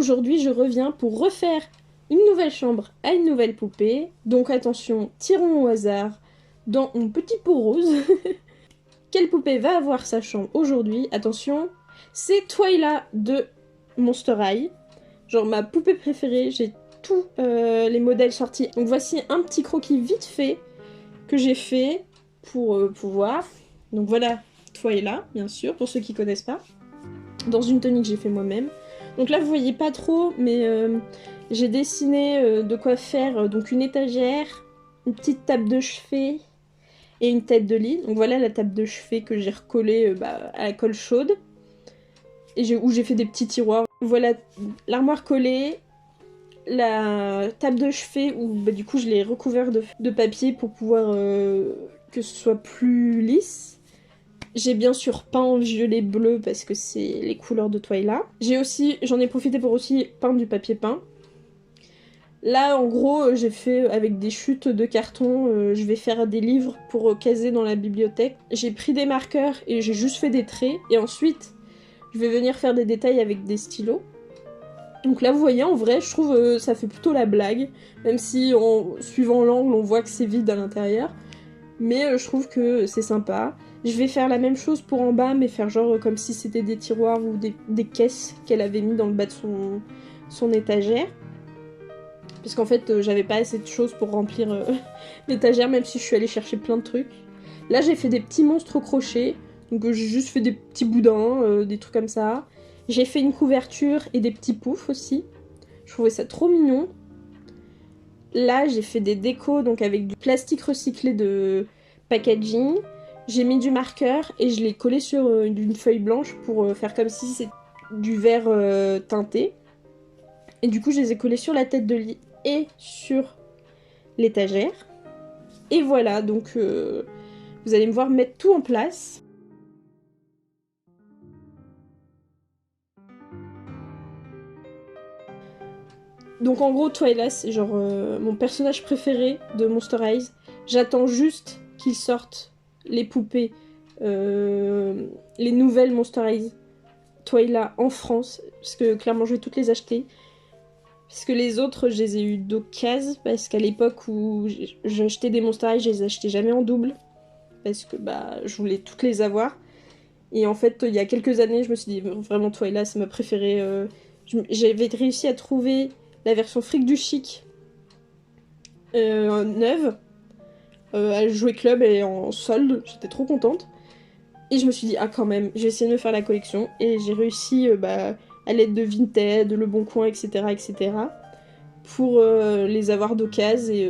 aujourd'hui je reviens pour refaire une nouvelle chambre à une nouvelle poupée. Donc attention, tirons au hasard dans mon petit pot rose. Quelle poupée va avoir sa chambre aujourd'hui? Attention, c'est Twyla de Monster High. Genre ma poupée préférée, j'ai tous les modèles sortis. Donc voici un petit croquis vite fait que j'ai fait pour pouvoir. Donc voilà Twyla, bien sûr, pour ceux qui connaissent pas. Dans une tenue que j'ai fait moi-même. Donc là vous voyez pas trop, mais j'ai dessiné de quoi faire donc une étagère, une petite table de chevet et une tête de lit. Donc voilà la table de chevet que j'ai recollée à la colle chaude. Et où j'ai fait des petits tiroirs. Voilà l'armoire collée, la table de chevet où du coup je l'ai recouvert de papier pour pouvoir que ce soit plus lisse. J'ai bien sûr peint en violet bleu parce que c'est les couleurs de Twyla. J'en ai profité pour aussi peindre du papier peint. Là, en gros, j'ai fait avec des chutes de carton, je vais faire des livres pour caser dans la bibliothèque. J'ai pris des marqueurs et j'ai juste fait des traits. Et ensuite, je vais venir faire des détails avec des stylos. Donc là, vous voyez, en vrai, je trouve ça fait plutôt la blague. Même si, en suivant l'angle, on voit que c'est vide à l'intérieur. Mais je trouve que c'est sympa. Je vais faire la même chose pour en bas, mais faire genre comme si c'était des tiroirs ou des caisses qu'elle avait mis dans le bas de son étagère. Parce qu'en fait, j'avais pas assez de choses pour remplir l'étagère, même si je suis allée chercher plein de trucs. Là, j'ai fait des petits monstres au crochet. Donc j'ai juste fait des petits boudins, des trucs comme ça. J'ai fait une couverture et des petits poufs aussi. Je trouvais ça trop mignon. Là, j'ai fait des décos donc avec du plastique recyclé de packaging. J'ai mis du marqueur et je l'ai collé sur une feuille blanche pour faire comme si c'était du verre teinté. Et du coup, je les ai collés sur la tête de lit et sur l'étagère. Et voilà, donc vous allez me voir mettre tout en place. Donc en gros, Twyla, c'est genre mon personnage préféré de Monster High. J'attends juste qu'ils sortent les poupées, les nouvelles Monster High Twyla en France, parce que clairement je vais toutes les acheter. Parce que les autres, je les ai eu d'occasion, parce qu'à l'époque où j'achetais des Monster High, je les achetais jamais en double. Parce que je voulais toutes les avoir. Et en fait, il y a quelques années, je me suis dit, vraiment Twyla, c'est ma préférée. J'avais réussi à trouver la version fric du chic neuve à Jouet Club et en solde, j'étais trop contente. Et je me suis dit, ah quand même, je vais essayer de me faire la collection. Et j'ai réussi à l'aide de Vinted, Le Bon Coin, etc. pour les avoir d'occasion et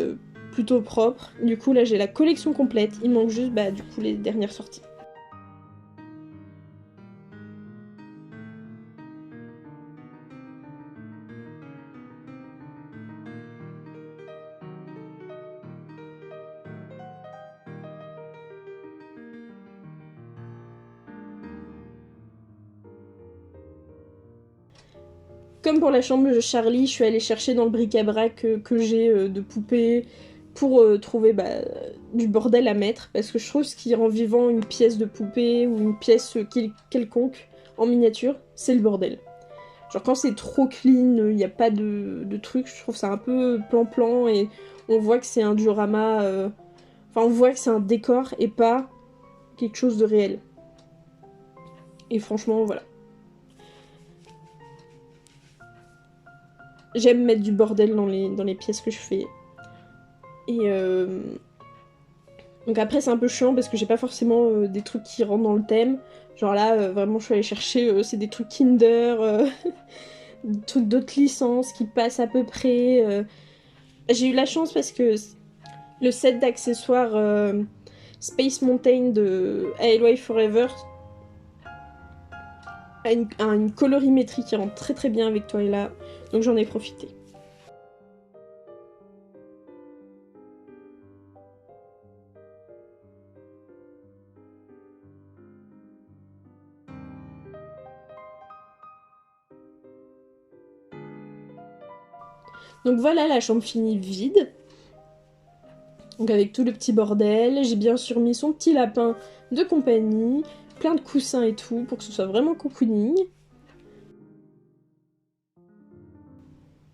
plutôt propres. Du coup là j'ai la collection complète, il manque juste du coup les dernières sorties. Comme pour la chambre de Charlie, je suis allée chercher dans le bric-à-brac que j'ai de poupées pour trouver du bordel à mettre, parce que je trouve ce qui rend vivant une pièce de poupée ou une pièce quelconque en miniature, c'est le bordel. Genre quand c'est trop clean, il n'y a pas de trucs, je trouve ça un peu plan-plan et on voit que c'est un diorama, enfin on voit que c'est un décor et pas quelque chose de réel. Et franchement, voilà. J'aime mettre du bordel dans les pièces que je fais. Et donc après c'est un peu chiant parce que j'ai pas forcément des trucs qui rentrent dans le thème. Genre là, vraiment je suis allée chercher, c'est des trucs Kinder, des trucs d'autres licences qui passent à peu près. J'ai eu la chance parce que le set d'accessoires Space Mountain de ALY Forever a une colorimétrie qui rentre très très bien avec Twyla, donc j'en ai profité. Donc voilà la chambre finie vide. Donc avec tout le petit bordel, j'ai bien sûr mis son petit lapin de compagnie, plein de coussins et tout, pour que ce soit vraiment cocooning.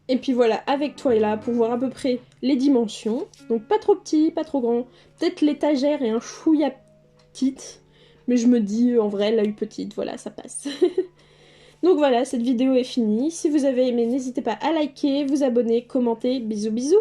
Et puis voilà, avec Twyla, pour voir à peu près les dimensions. Donc pas trop petit, pas trop grand. Peut-être l'étagère est un chouïa petite. Mais je me dis, en vrai, elle a eu petite, voilà, ça passe. Donc voilà, cette vidéo est finie. Si vous avez aimé, n'hésitez pas à liker, vous abonner, commenter. Bisous bisous.